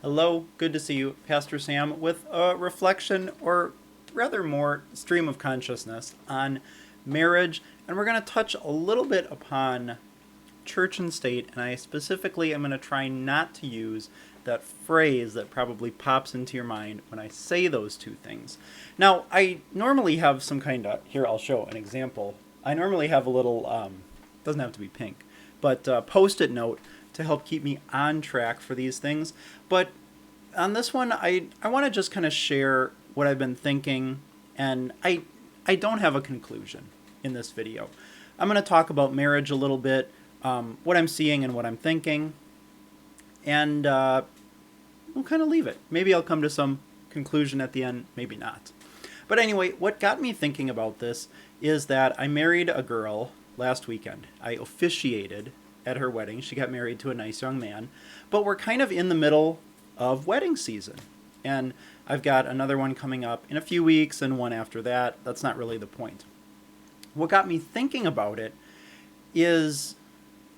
Hello, good to see you, Pastor Sam, with a reflection, or rather more stream of consciousness, on marriage. And we're going to touch a little bit upon church and state, and I specifically am going to try not to use that phrase that probably pops into your mind when I say those two things. Now, I normally have some kind of, here I'll show an example. I normally have a little, doesn't have to be pink, but post-it note to help keep me on track for these things. But on this one, I want to just kind of share what I've been thinking, and I don't have a conclusion in this video. I'm going to talk about marriage a little bit, what I'm seeing and what I'm thinking, and we'll kind of leave it. Maybe I'll come to some conclusion at the end, maybe not. But anyway, what got me thinking about this is that I married a girl last weekend. I officiated at her wedding. She got married to a nice young man, but we're kind of in the middle of wedding season. And I've got another one coming up in a few weeks and one after that. That's not really the point. What got me thinking about it is,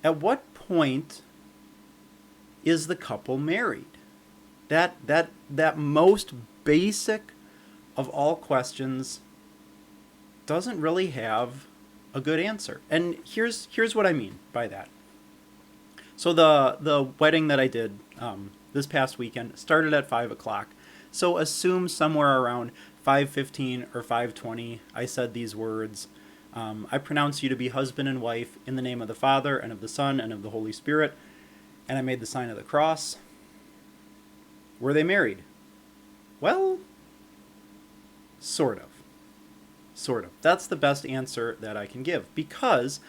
at what point is the couple married? That most basic of all questions doesn't really have a good answer. And here's what I mean by that. So the wedding that I did this past weekend started at 5 o'clock. So assume somewhere around 5:15 or 5:20, I said these words. I pronounce you to be husband and wife in the name of the Father and of the Son and of the Holy Spirit. And I made the sign of the cross. Were they married? Well, sort of. Sort of. That's the best answer that I can give, because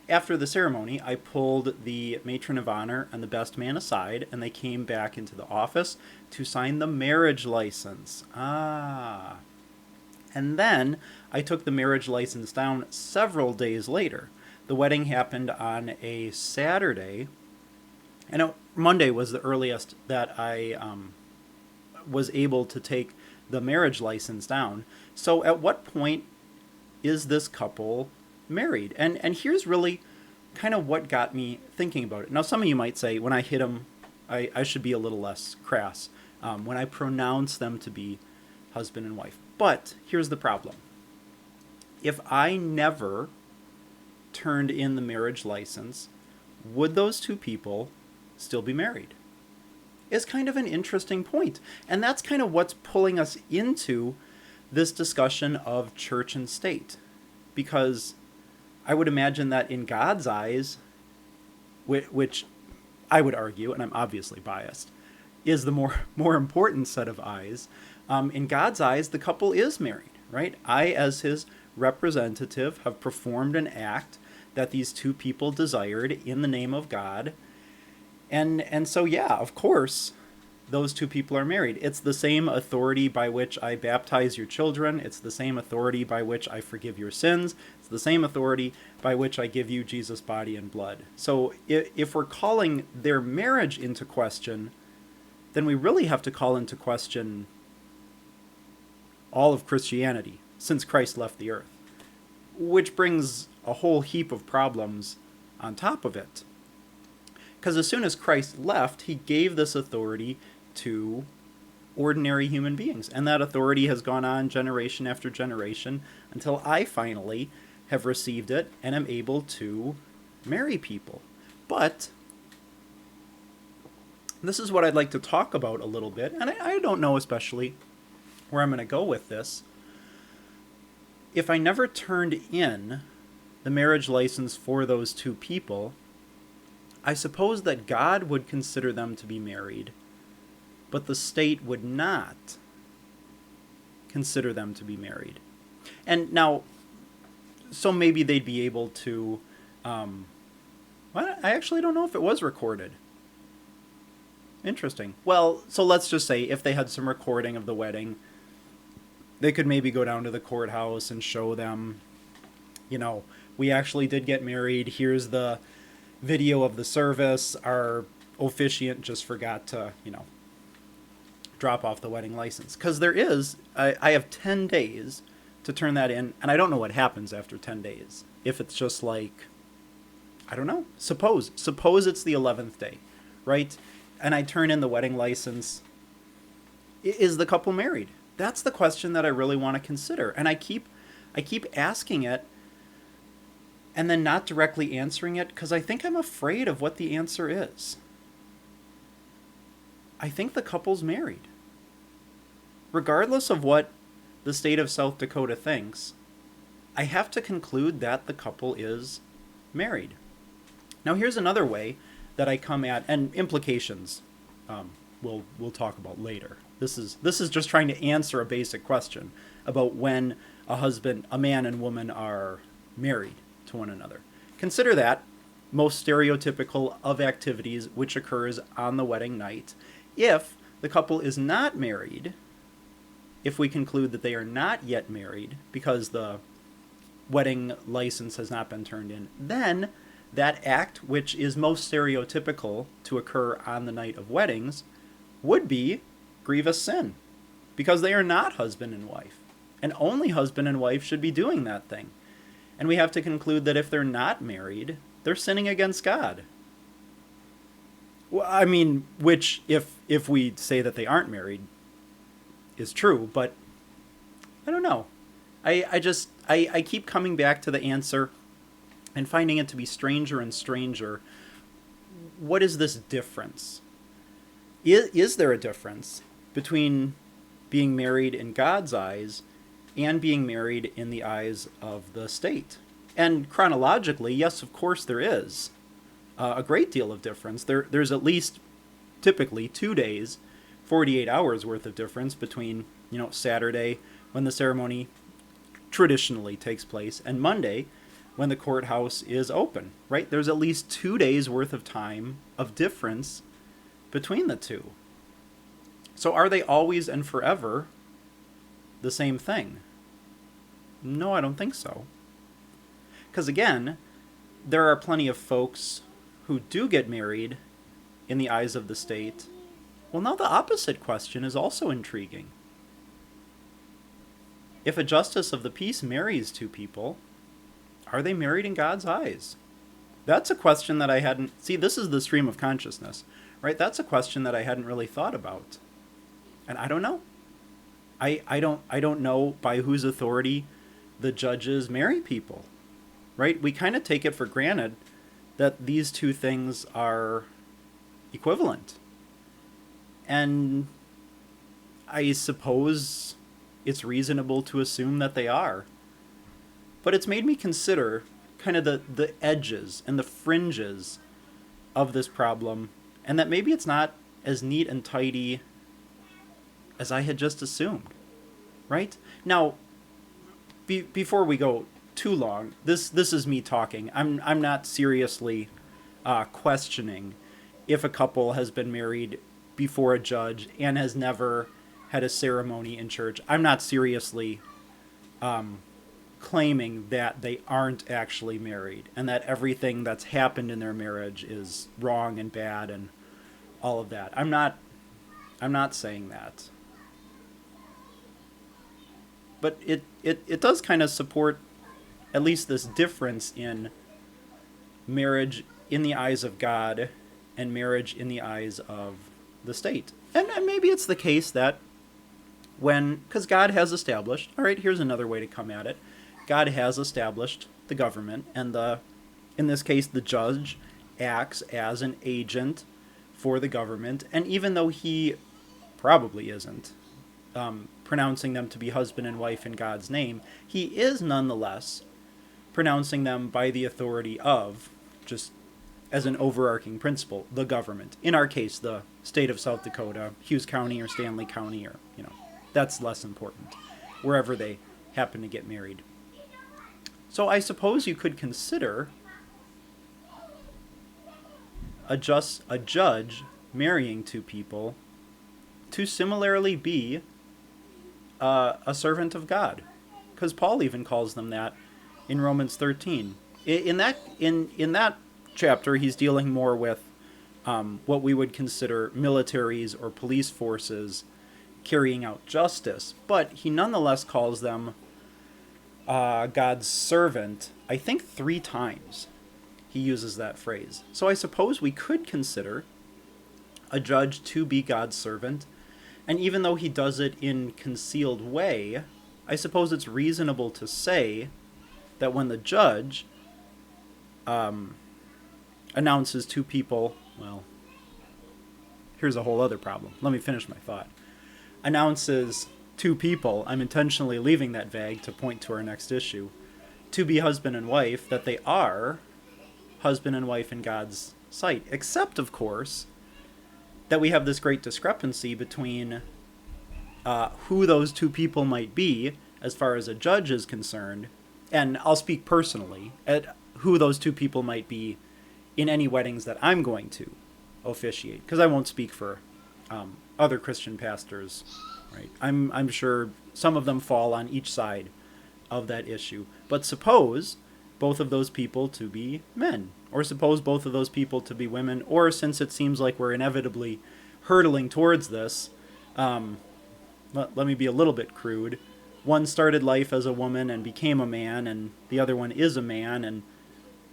after the ceremony, I pulled the matron of honor and the best man aside, and they came back into the office to sign the marriage license. And then I took the marriage license down several days later. The wedding happened on a Saturday, and Monday was the earliest that I was able to take the marriage license down. So at what point is this couple married? And here's really kind of what got me thinking about it. Now, some of you might say, when I hit them, I should be a little less crass when I pronounce them to be husband and wife. But here's the problem. If I never turned in the marriage license, would those two people still be married? Is kind of an interesting point. And that's kind of what's pulling us into this discussion of church and state. Because I would imagine that in God's eyes, which I would argue, and I'm obviously biased, is the more important set of eyes, in God's eyes, the couple is married, right? I, as his representative, have performed an act that these two people desired in the name of God. And so, yeah, of course, those two people are married. It's the same authority by which I baptize your children. It's the same authority by which I forgive your sins. It's the same authority by which I give you Jesus' body and blood. So if we're calling their marriage into question, then we really have to call into question all of Christianity since Christ left the earth, which brings a whole heap of problems on top of it. Because as soon as Christ left, he gave this authority to ordinary human beings. And that authority has gone on generation after generation until I finally have received it and am able to marry people. But this is what I'd like to talk about a little bit. And I don't know especially where I'm going to go with this. If I never turned in the marriage license for those two people, I suppose that God would consider them to be married, but the state would not consider them to be married. And now, so maybe they'd be able to, well, I actually don't know if it was recorded. Interesting. Well, so let's just say if they had some recording of the wedding, they could maybe go down to the courthouse and show them, we actually did get married. Here's the video of the service. Our officiant just forgot to, drop off the wedding license. Because I have 10 days to turn that in, and I don't know what happens after 10 days. If it's just like, I don't know, suppose it's the 11th day, right? and I turn in the wedding license, is the couple married? That's the question that I really want to consider. And I keep asking it and then not directly answering it because I think I'm afraid of what the answer is. I think the couple's married. Regardless of what the state of South Dakota thinks, I have to conclude that the couple is married. Now here's another way that I come at, and implications we'll talk about later. This is just trying to answer a basic question about when a man and woman are married to one another. Consider that most stereotypical of activities which occurs on the wedding night. If the couple is not married, if we conclude that they are not yet married because the wedding license has not been turned in, then that act which is most stereotypical to occur on the night of weddings would be grievous sin, because they are not husband and wife, and only husband and wife should be doing that thing. And we have to conclude that if they're not married, they're sinning against God. Well, I mean, which if we say that they aren't married is true, but I don't know. I keep coming back to the answer and finding it to be stranger and stranger. What is this difference? Is there a difference between being married in God's eyes and being married in the eyes of the state? And chronologically, yes, of course there is a great deal of difference. There's at least typically 2 days, 48 hours worth of difference between, Saturday when the ceremony traditionally takes place and Monday when the courthouse is open, right? There's at least 2 days worth of time of difference between the two. So are they always and forever the same thing? No, I don't think so. Because again, there are plenty of folks who do get married in the eyes of the state. Well, now the opposite question is also intriguing. If a justice of the peace marries two people, are they married in God's eyes? That's a question that I hadn't... See, this is the stream of consciousness, right? That's a question that I hadn't really thought about. And I don't know. I don't know by whose authority the judges marry people, right? We kind of take it for granted that these two things are equivalent. And I suppose it's reasonable to assume that they are. But it's made me consider kind of the edges and the fringes of this problem, and that maybe it's not as neat and tidy as I had just assumed, right? Now, before we go too long, this is me talking. I'm not seriously questioning if a couple has been married before a judge and has never had a ceremony in church. I'm not seriously claiming that they aren't actually married and that everything that's happened in their marriage is wrong and bad and all of that. I'm not saying that. But it does kind of support at least this difference in marriage in the eyes of God and marriage in the eyes of the state. And maybe it's the case that because God has established, all right, here's another way to come at it. God has established the government, and in this case, the judge acts as an agent for the government. And even though he probably isn't pronouncing them to be husband and wife in God's name, he is nonetheless pronouncing them by the authority of, just as an overarching principle, the government. In our case, the state of South Dakota, Hughes County or Stanley County, or, that's less important, wherever they happen to get married. So I suppose you could consider a judge marrying two people to similarly be a servant of God, because Paul even calls them that in Romans 13. In that chapter, he's dealing more with what we would consider militaries or police forces carrying out justice, but he nonetheless calls them God's servant. I think 3 times he uses that phrase. So I suppose we could consider a judge to be God's servant. And even though he does it in concealed way, I suppose it's reasonable to say that when the judge announces two people, well, here's a whole other problem. Let me finish my thought. Announces two people, I'm intentionally leaving that vague to point to our next issue, to be husband and wife, that they are husband and wife in God's sight. Except, of course, that we have this great discrepancy between who those two people might be as far as a judge is concerned, and I'll speak personally at who those two people might be in any weddings that I'm going to officiate, because I won't speak for other Christian pastors, right? I'm sure some of them fall on each side of that issue. But suppose both of those people to be men, or suppose both of those people to be women, or since it seems like we're inevitably hurtling towards this, let me be a little bit crude. One started life as a woman and became a man, and the other one is a man, and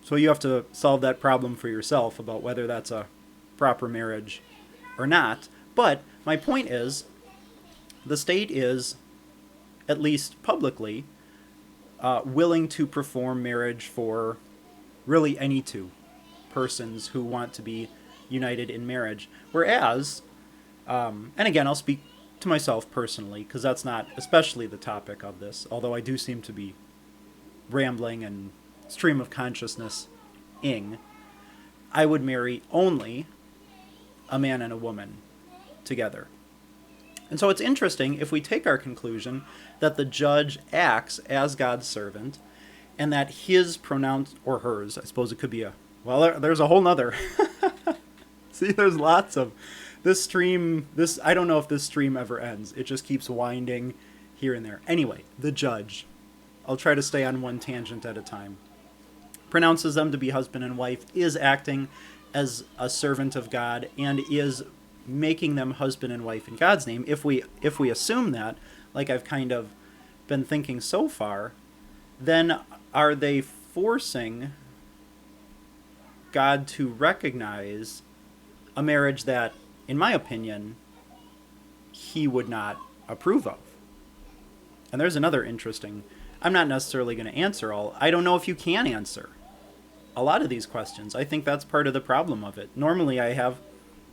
so you have to solve that problem for yourself about whether that's a proper marriage or not. But my point is, the state is, at least publicly, willing to perform marriage for really any two persons who want to be united in marriage. Whereas, and again, I'll speak to myself personally, because that's not especially the topic of this, although I do seem to be rambling and stream of consciousness-ing, I would marry only a man and a woman together. And so it's interesting if we take our conclusion that the judge acts as God's servant, and that his pronounced, or hers, I suppose it could be there's a whole nother. See, there's lots of this stream. I don't know if this stream ever ends. It just keeps winding here and there. Anyway, the judge, I'll try to stay on one tangent at a time, pronounces them to be husband and wife, is acting as a servant of God, and is making them husband and wife in God's name. If we assume that, like I've kind of been thinking so far, then are they forcing God to recognize a marriage that, in my opinion, he would not approve of? And there's another interesting, I'm not necessarily going to answer all. I don't know if you can answer a lot of these questions. I think that's part of the problem of it. Normally I have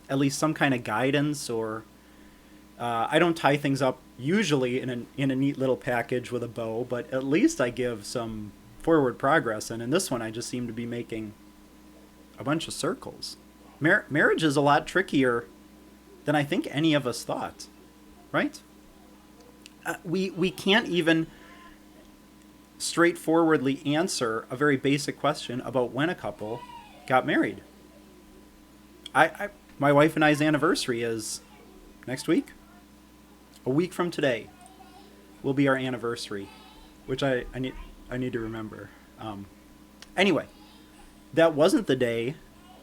at least some kind of guidance, or I don't tie things up usually in a neat little package with a bow, but at least I give some forward progress. And in this one, I just seem to be making a bunch of circles. Marriage is a lot trickier than I think any of us thought, right? We can't even straightforwardly answer a very basic question about when a couple got married. My wife and I's anniversary is next week. A week from today will be our anniversary, which I need to remember. Anyway, that wasn't the day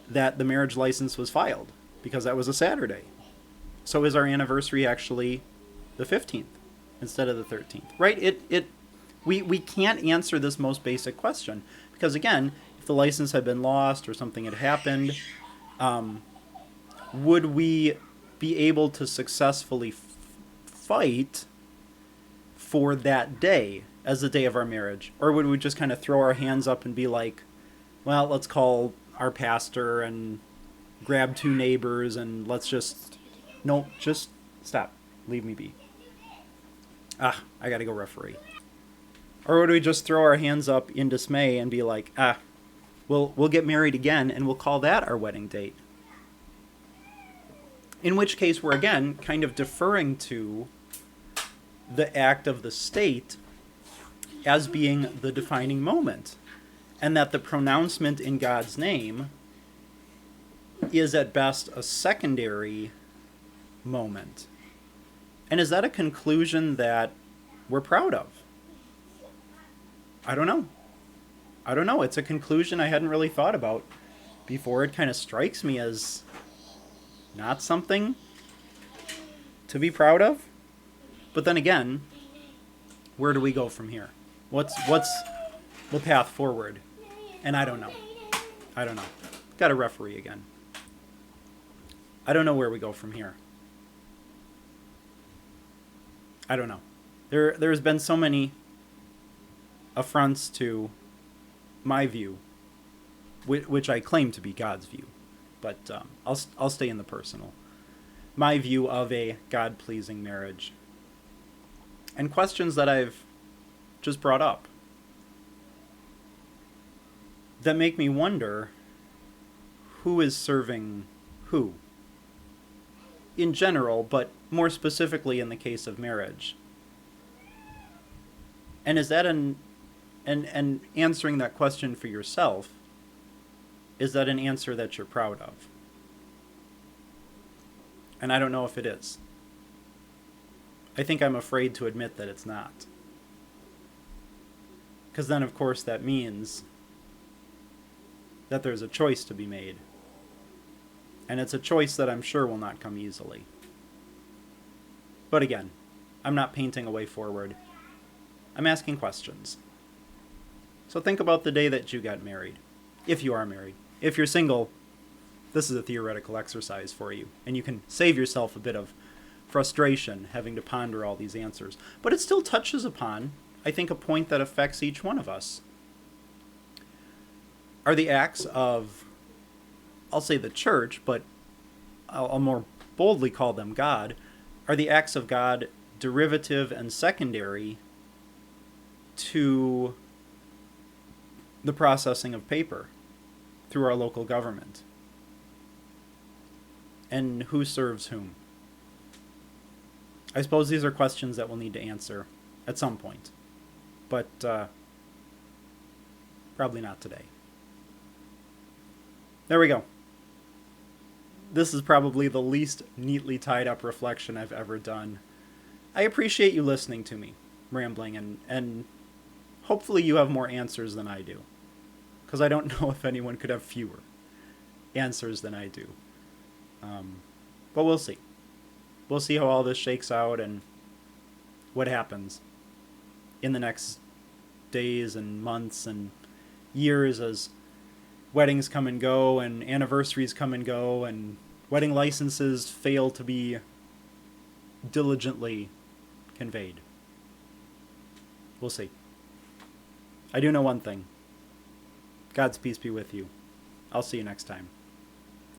that the marriage license was filed, because that was a Saturday. So is our anniversary actually the 15th instead of the 13th? Right? We can't answer this most basic question, because again, if the license had been lost or something had happened, would we be able to successfully fight for that day as the day of our marriage? Or would we just kind of throw our hands up and be like, well, let's call our pastor and grab two neighbors and let's just stop. Leave me be. I gotta go referee. Or would we just throw our hands up in dismay and be like, we'll get married again and we'll call that our wedding date? In which case we're again kind of deferring to the act of the state as being the defining moment, and that the pronouncement in God's name is at best a secondary moment. And is that a conclusion that we're proud of? I don't know. It's a conclusion I hadn't really thought about before. It kind of strikes me as not something to be proud of. But then again, where do we go from here? What's the path forward? And I don't know. Got a referee again. I don't know where we go from here. I don't know. There's been so many affronts to my view, which I claim to be God's view, but I'll stay in the personal. My view of a God-pleasing marriage, and questions that I've just brought up that make me wonder who is serving who in general, but more specifically in the case of marriage. And is that and answering that question for yourself, is that an answer that you're proud of? And I don't know if it is. I think I'm afraid to admit that it's not. Because then, of course, that means that there's a choice to be made. And it's a choice that I'm sure will not come easily. But again, I'm not painting a way forward. I'm asking questions. So think about the day that you got married, if you are married. If you're single, this is a theoretical exercise for you, and you can save yourself a bit of frustration having to ponder all these answers. But it still touches upon, I think, a point that affects each one of us. Are the acts of, I'll say the church, but I'll more boldly call them God, are the acts of God derivative and secondary to the processing of paper through our local government? And who serves whom? I suppose these are questions that we'll need to answer at some point, but probably not today. There we go. This is probably the least neatly tied up reflection I've ever done. I appreciate you listening to me, rambling, and hopefully you have more answers than I do. Because I don't know if anyone could have fewer answers than I do. But we'll see. We'll see how all this shakes out and what happens in the next days and months and years as weddings come and go and anniversaries come and go and wedding licenses fail to be diligently conveyed. We'll see. I do know one thing. God's peace be with you. I'll see you next time.